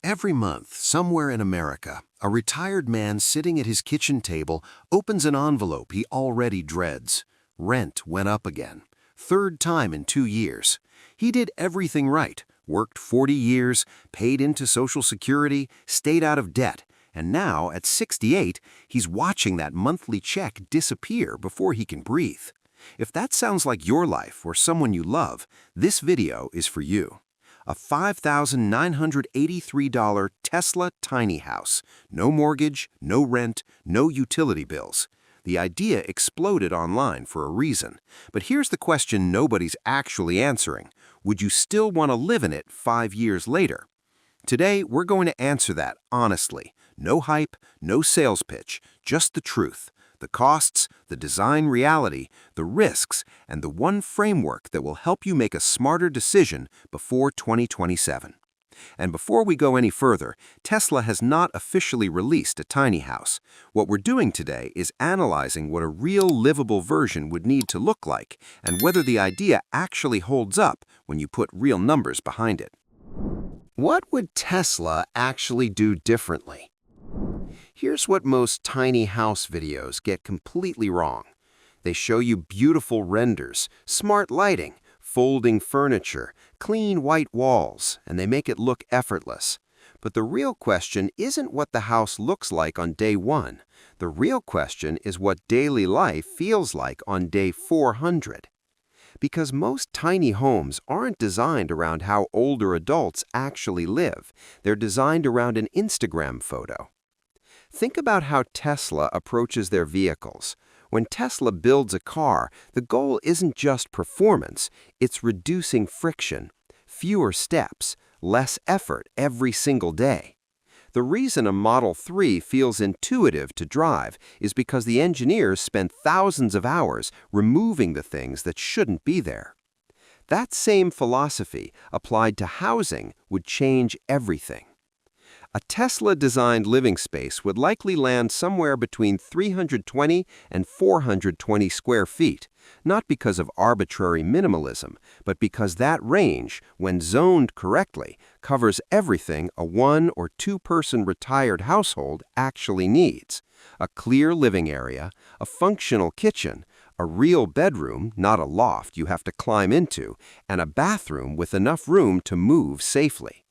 Every month, somewhere in America, a retired man sitting at his kitchen table opens an envelope he already dreads. Rent went up again. Third time in 2 years. He did everything right, worked 40 years, paid into Social Security, stayed out of debt, and now, at 68, he's watching that monthly check disappear before he can breathe. If that sounds like your life or someone you love, this video is for you. A $5,983 Tesla tiny house. No mortgage, no rent, no utility bills. The idea exploded online for a reason. But here's the question nobody's actually answering. Would you still want to live in it 5 years later? Today, we're going to answer that honestly. No hype, no sales pitch, just the truth. The costs, the design reality, the risks, and the one framework that will help you make a smarter decision before 2027. And before we go any further, Tesla has not officially released a tiny house. What we're doing today is analyzing what a real livable version would need to look like and whether the idea actually holds up when you put real numbers behind it. What would Tesla actually do differently? Here's what most tiny house videos get completely wrong. They show you beautiful renders, smart lighting, folding furniture, clean white walls, and they make it look effortless. But the real question isn't what the house looks like on day 1. The real question is what daily life feels like on day 400. Because most tiny homes aren't designed around how older adults actually live. They're designed around an Instagram photo. Think about how Tesla approaches their vehicles. When Tesla builds a car, the goal isn't just performance, it's reducing friction, fewer steps, less effort every single day. The reason a Model 3 feels intuitive to drive is because the engineers spent thousands of hours removing the things that shouldn't be there. That same philosophy applied to housing would change everything. A Tesla-designed living space would likely land somewhere between 320 and 420 square feet, not because of arbitrary minimalism, but because that range, when zoned correctly, covers everything a 1- or 2-person retired household actually needs. A clear living area, a functional kitchen, a real bedroom, not a loft you have to climb into, and a bathroom with enough room to move safely.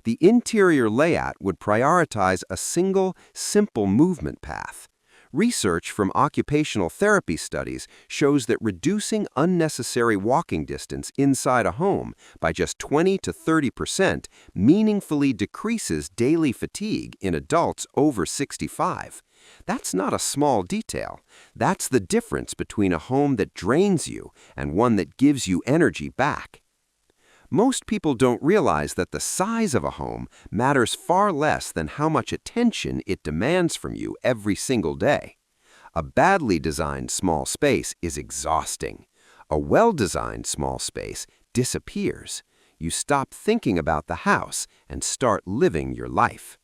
The interior layout would prioritize a single, simple movement path. Research from occupational therapy studies shows that reducing unnecessary walking distance inside a home by just 20 to 30% meaningfully decreases daily fatigue in adults over 65. That's not a small detail. That's the difference between a home that drains you and one that gives you energy back. Most people don't realize that the size of a home matters far less than how much attention it demands from you every single day. A badly designed small space is exhausting. A well-designed small space disappears. You stop thinking about the house and start living your life.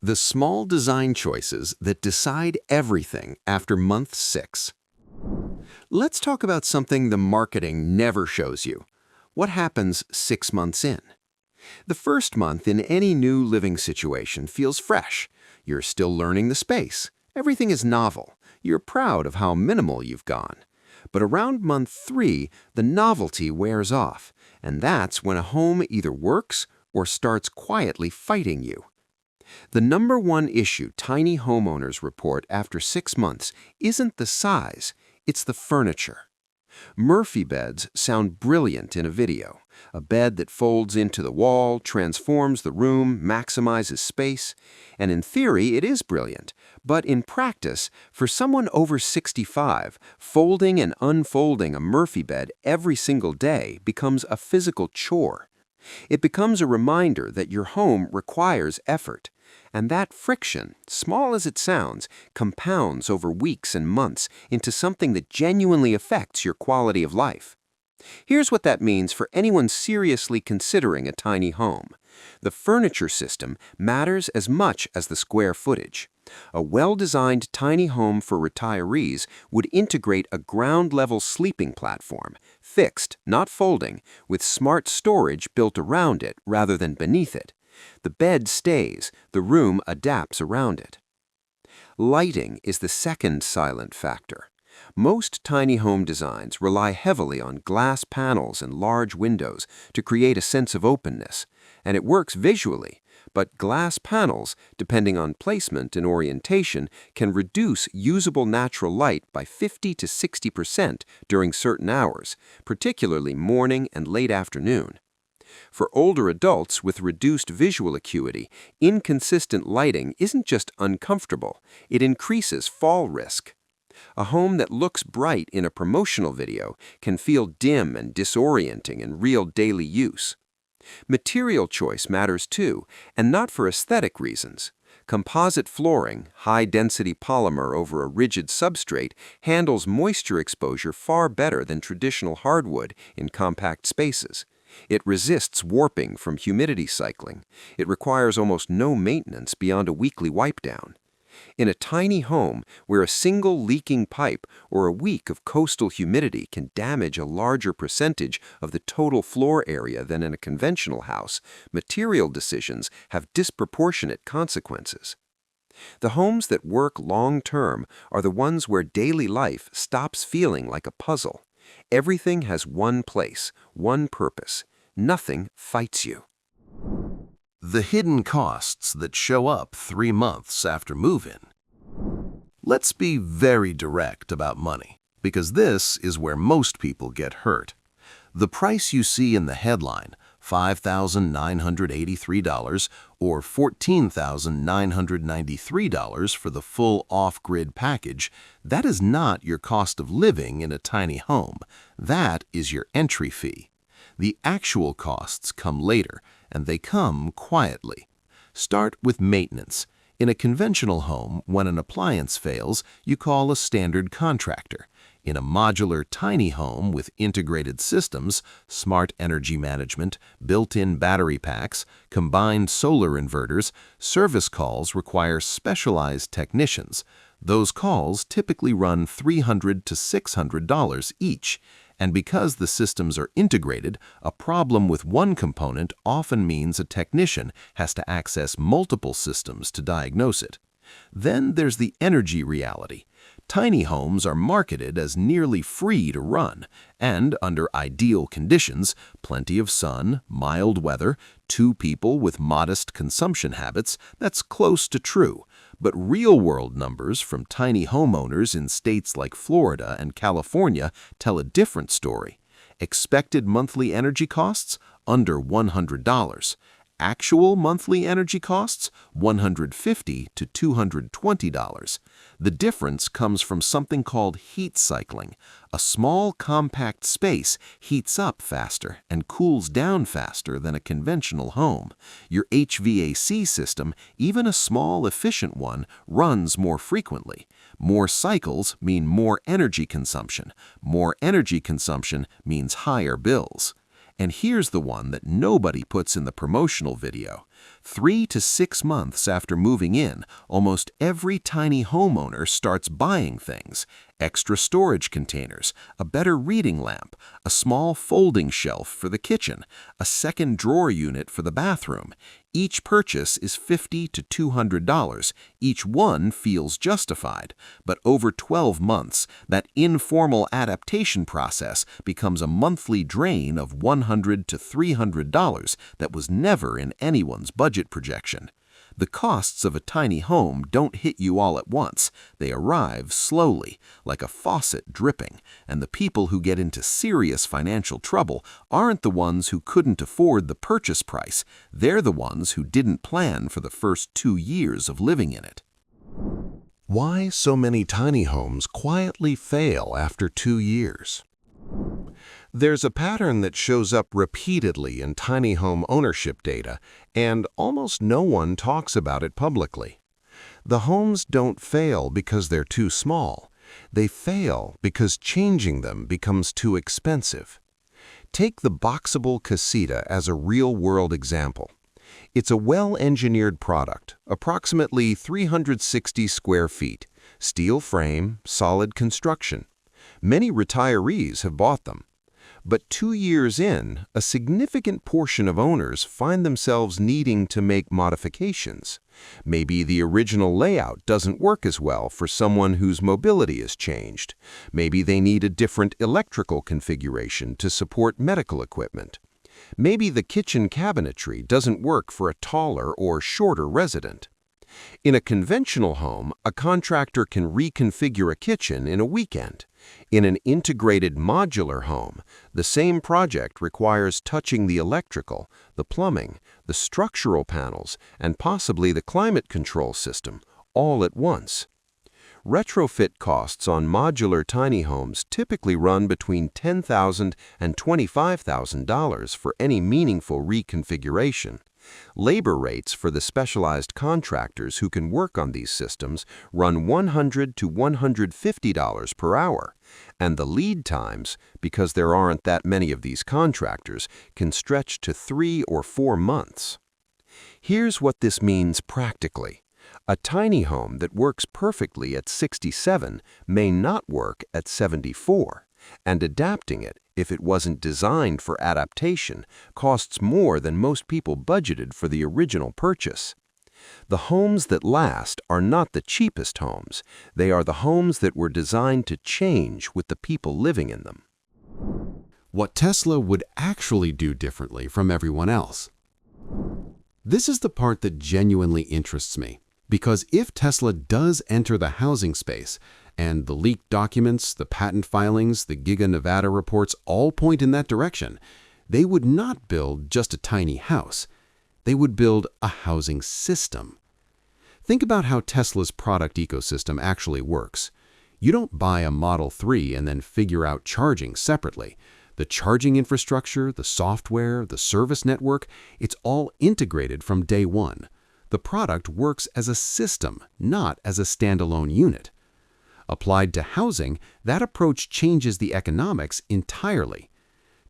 The small design choices that decide everything after month 6. Let's talk about something the marketing never shows you. What happens 6 months in? The first month in any new living situation feels fresh. You're still learning the space. Everything is novel. You're proud of how minimal you've gone. But around month 3, the novelty wears off, and that's when a home either works or starts quietly fighting you. The number one issue tiny homeowners report after 6 months isn't the size, it's the furniture. Murphy beds sound brilliant in a video. A bed that folds into the wall, transforms the room, maximizes space. And in theory, it is brilliant. But in practice, for someone over 65, folding and unfolding a Murphy bed every single day becomes a physical chore. It becomes a reminder that your home requires effort. And that friction, small as it sounds, compounds over weeks and months into something that genuinely affects your quality of life. Here's what that means for anyone seriously considering a tiny home. The furniture system matters as much as the square footage. A well-designed tiny home for retirees would integrate a ground-level sleeping platform, fixed, not folding, with smart storage built around it rather than beneath it. The bed stays, the room adapts around it. Lighting is the second silent factor. Most tiny home designs rely heavily on glass panels and large windows to create a sense of openness, and it works visually, but glass panels, depending on placement and orientation, can reduce usable natural light by 50 to 60% during certain hours, particularly morning and late afternoon. For older adults with reduced visual acuity, inconsistent lighting isn't just uncomfortable, it increases fall risk. A home that looks bright in a promotional video can feel dim and disorienting in real daily use. Material choice matters too, and not for aesthetic reasons. Composite flooring, high-density polymer over a rigid substrate, handles moisture exposure far better than traditional hardwood in compact spaces. It resists warping from humidity cycling. It requires almost no maintenance beyond a weekly wipe-down. In a tiny home where a single leaking pipe or a week of coastal humidity can damage a larger percentage of the total floor area than in a conventional house, material decisions have disproportionate consequences. The homes that work long-term are the ones where daily life stops feeling like a puzzle. Everything has one place, one purpose. Nothing fights you. The hidden costs that show up 3 months after move-in. Let's be very direct about money, because this is where most people get hurt. The price you see in the headline, $5,983 or $14,993 for the full off-grid package, that is not your cost of living in a tiny home. That is your entry fee. The actual costs come later, and they come quietly. Start with maintenance. In a conventional home, when an appliance fails, you call a standard contractor. In a modular tiny home with integrated systems, smart energy management, built-in battery packs, combined solar inverters, service calls require specialized technicians. Those calls typically run $300 to $600 each. And because the systems are integrated, a problem with one component often means a technician has to access multiple systems to diagnose it. Then there's the energy reality. Tiny homes are marketed as nearly free to run, and under ideal conditions, plenty of sun, mild weather, 2 people with modest consumption habits, that's close to true. But real-world numbers from tiny homeowners in states like Florida and California tell a different story. Expected monthly energy costs? Under $100. Actual monthly energy costs? $150 to $220. The difference comes from something called heat cycling. A small, compact space heats up faster and cools down faster than a conventional home. Your HVAC system, even a small, efficient one, runs more frequently. More cycles mean more energy consumption. More energy consumption means higher bills. And here's the one that nobody puts in the promotional video. 3 to 6 months after moving in, almost every tiny homeowner starts buying things. Extra storage containers, a better reading lamp, a small folding shelf for the kitchen, a second drawer unit for the bathroom. Each purchase is $50 to $200. Each one feels justified. But over 12 months, that informal adaptation process becomes a monthly drain of $100 to $300 that was never in anyone's budget projection. The costs of a tiny home don't hit you all at once. They arrive slowly, like a faucet dripping, and the people who get into serious financial trouble aren't the ones who couldn't afford the purchase price. They're the ones who didn't plan for the first 2 years of living in it. Why so many tiny homes quietly fail after 2 years? There's a pattern that shows up repeatedly in tiny home ownership data, and almost no one talks about it publicly. The homes don't fail because they're too small. They fail because changing them becomes too expensive. Take the boxable casita as a real-world example. It's a well-engineered product, approximately 360 square feet, steel frame, solid construction. Many retirees have bought them. But 2 years in, a significant portion of owners find themselves needing to make modifications. Maybe the original layout doesn't work as well for someone whose mobility has changed. Maybe they need a different electrical configuration to support medical equipment. Maybe the kitchen cabinetry doesn't work for a taller or shorter resident. In a conventional home, a contractor can reconfigure a kitchen in a weekend. In an integrated modular home, the same project requires touching the electrical, the plumbing, the structural panels, and possibly the climate control system, all at once. Retrofit costs on modular tiny homes typically run between $10,000 and $25,000 for any meaningful reconfiguration. Labor rates for the specialized contractors who can work on these systems run $100 to $150 per hour, and the lead times, because there aren't that many of these contractors, can stretch to 3 or 4 months. Here's what this means practically. A tiny home that works perfectly at 67 may not work at 74, and adapting it, if it wasn't designed for adaptation, costs more than most people budgeted for the original purchase. The homes that last are not the cheapest homes. They are the homes that were designed to change with the people living in them. What Tesla would actually do differently from everyone else. This is the part that genuinely interests me, because if Tesla does enter the housing space, and the leaked documents, the patent filings, the Giga Nevada reports all point in that direction, they would not build just a tiny house. They would build a housing system. Think about how Tesla's product ecosystem actually works. You don't buy a Model 3 and then figure out charging separately. The charging infrastructure, the software, the service network, it's all integrated from day one. The product works as a system, not as a standalone unit. Applied to housing, that approach changes the economics entirely.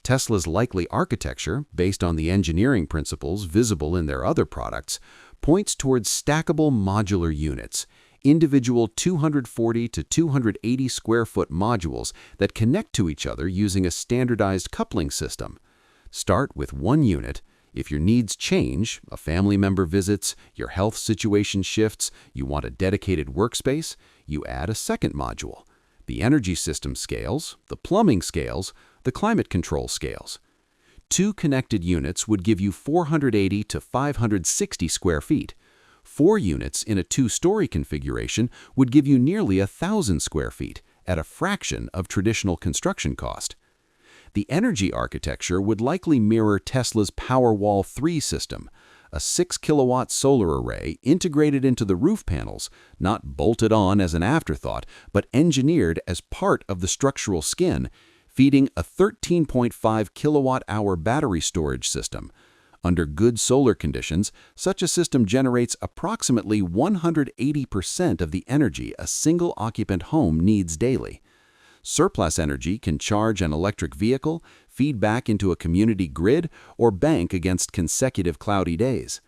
Tesla's likely architecture, based on the engineering principles visible in their other products, points towards stackable modular units, individual 240 to 280 square foot modules that connect to each other using a standardized coupling system. Start with one unit. If your needs change, a family member visits, your health situation shifts, you want a dedicated workspace, you add a second module. The energy system scales, the plumbing scales, the climate control scales. 2 connected units would give you 480 to 560 square feet. 4 units in a 2-story configuration would give you nearly 1,000 square feet at a fraction of traditional construction cost. The energy architecture would likely mirror Tesla's Powerwall 3 system, a 6-kilowatt solar array integrated into the roof panels, not bolted on as an afterthought, but engineered as part of the structural skin, feeding a 13.5 kilowatt-hour battery storage system. Under good solar conditions, such a system generates approximately 180% of the energy a single-occupant home needs daily. Surplus energy can charge an electric vehicle, feed back into a community grid, or bank against consecutive cloudy days.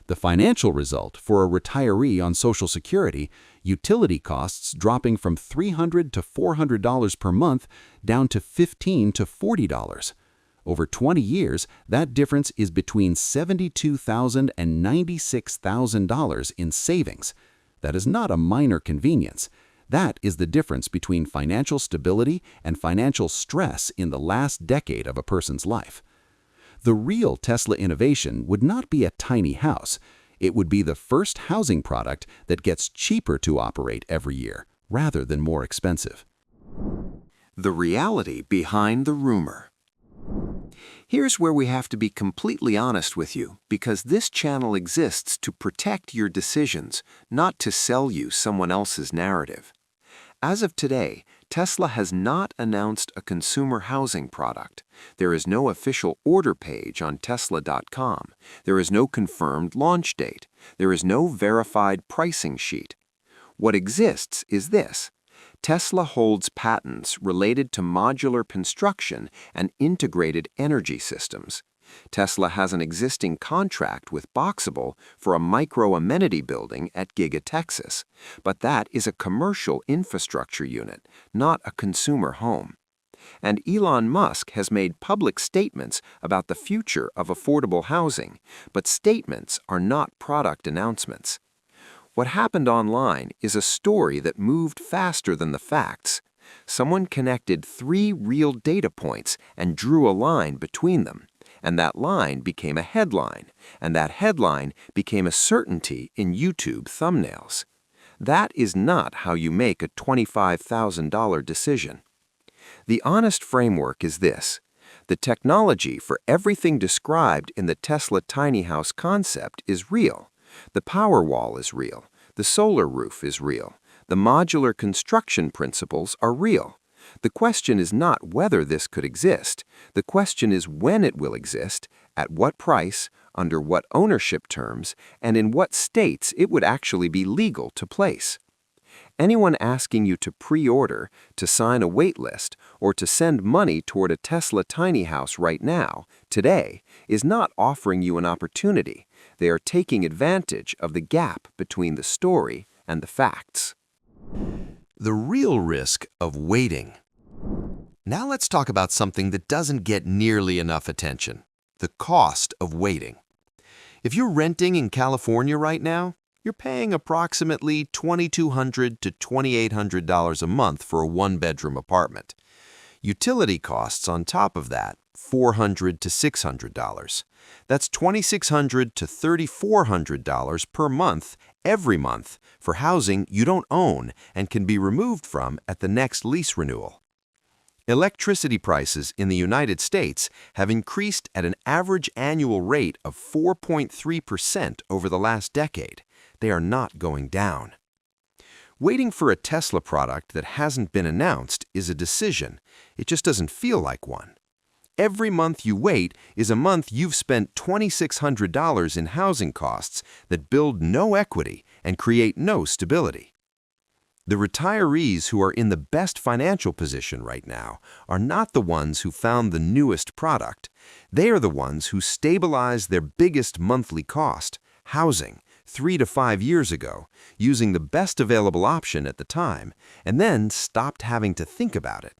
The financial result for a retiree on Social Security, utility costs dropping from $300 to $400 per month down to $15 to $40. Over 20 years, that difference is between $72,000 and $96,000 in savings. That is not a minor convenience. That is the difference between financial stability and financial stress in the last decade of a person's life. The real Tesla innovation would not be a tiny house. It would be the first housing product that gets cheaper to operate every year, rather than more expensive. The reality behind the rumor. Here's where we have to be completely honest with you, because this channel exists to protect your decisions, not to sell you someone else's narrative. As of today, Tesla has not announced a consumer housing product. There is no official order page on Tesla.com. There is no confirmed launch date. There is no verified pricing sheet. What exists is this. Tesla holds patents related to modular construction and integrated energy systems. Tesla has an existing contract with Boxable for a micro-amenity building at Giga Texas, but that is a commercial infrastructure unit, not a consumer home. And Elon Musk has made public statements about the future of affordable housing, but statements are not product announcements. What happened online is a story that moved faster than the facts. Someone connected 3 real data points and drew a line between them, and that line became a headline, and that headline became a certainty in YouTube thumbnails. That is not how you make a $25,000 decision. The honest framework is this: the technology for everything described in the Tesla tiny house concept is real. The power wall is real. The solar roof is real. The modular construction principles are real. The question is not whether this could exist. The question is when it will exist, at what price, under what ownership terms, and in what states it would actually be legal to place. Anyone asking you to pre-order, to sign a wait list, or to send money toward a Tesla tiny house right now, today, is not offering you an opportunity. They are taking advantage of the gap between the story and the facts. The real risk of waiting. Now let's talk about something that doesn't get nearly enough attention: the cost of waiting. If you're renting in California right now, you're paying approximately $2,200 to $2,800 a month for a one-bedroom apartment. Utility costs on top of that, $400 to $600. That's $2,600 to $3,400 per month, every month, for housing you don't own and can be removed from at the next lease renewal. Electricity prices in the United States have increased at an average annual rate of 4.3% over the last decade. They are not going down. Waiting for a Tesla product that hasn't been announced is a decision. It just doesn't feel like one. Every month you wait is a month you've spent $2,600 in housing costs that build no equity and create no stability. The retirees who are in the best financial position right now are not the ones who found the newest product. They are the ones who stabilized their biggest monthly cost, housing, 3 to 5 years ago, using the best available option at the time, and then stopped having to think about it.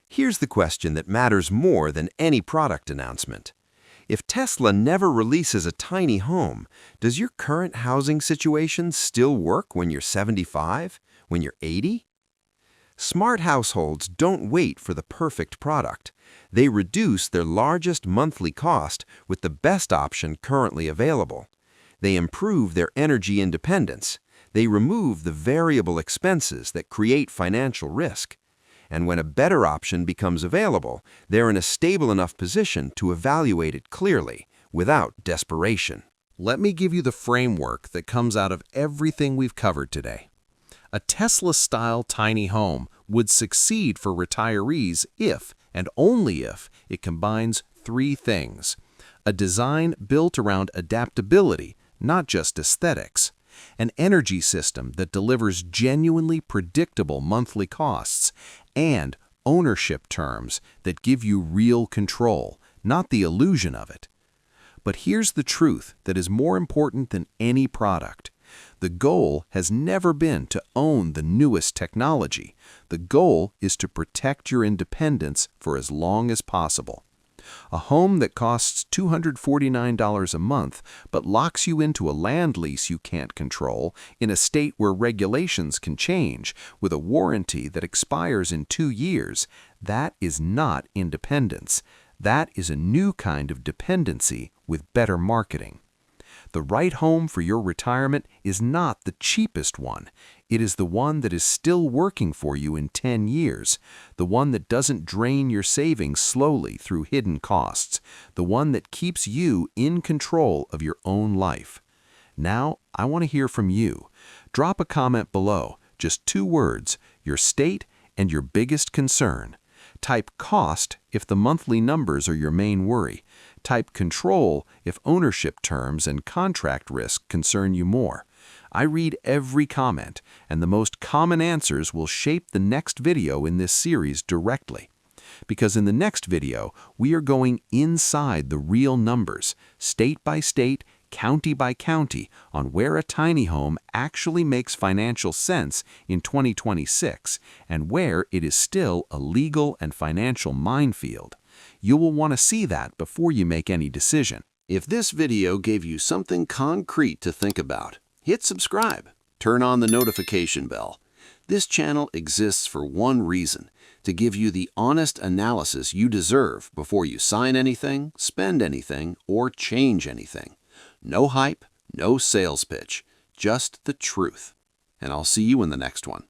Here's the question that matters more than any product announcement. If Tesla never releases a tiny home, does your current housing situation still work when you're 75, when you're 80? Smart households don't wait for the perfect product. They reduce their largest monthly cost with the best option currently available. They improve their energy independence. They remove the variable expenses that create financial risk. And when a better option becomes available, they're in a stable enough position to evaluate it clearly, without desperation. Let me give you the framework that comes out of everything we've covered today. A Tesla-style tiny home would succeed for retirees if, and only if, it combines 3 things: a design built around adaptability, not just aesthetics; an energy system that delivers genuinely predictable monthly costs; and ownership terms that give you real control, not the illusion of it. But here's the truth that is more important than any product. The goal has never been to own the newest technology. The goal is to protect your independence for as long as possible. A home that costs $249 a month but locks you into a land lease you can't control in a state where regulations can change, with a warranty that expires in 2 years, that is not independence. That is a new kind of dependency with better marketing. The right home for your retirement is not the cheapest one. It is the one that is still working for you in 10 years, the one that doesn't drain your savings slowly through hidden costs, the one that keeps you in control of your own life. Now, I want to hear from you. Drop a comment below, just 2 words, your state and your biggest concern. Type cost if the monthly numbers are your main worry. Type control if ownership terms and contract risk concern you more. I read every comment, and the most common answers will shape the next video in this series directly. Because in the next video, we are going inside the real numbers, state by state, county by county, on where a tiny home actually makes financial sense in 2026 and where it is still a legal and financial minefield. You will want to see that before you make any decision. If this video gave you something concrete to think about, hit subscribe. Turn on the notification bell. This channel exists for one reason: to give you the honest analysis you deserve before you sign anything, spend anything, or change anything. No hype, no sales pitch, just the truth. And I'll see you in the next one.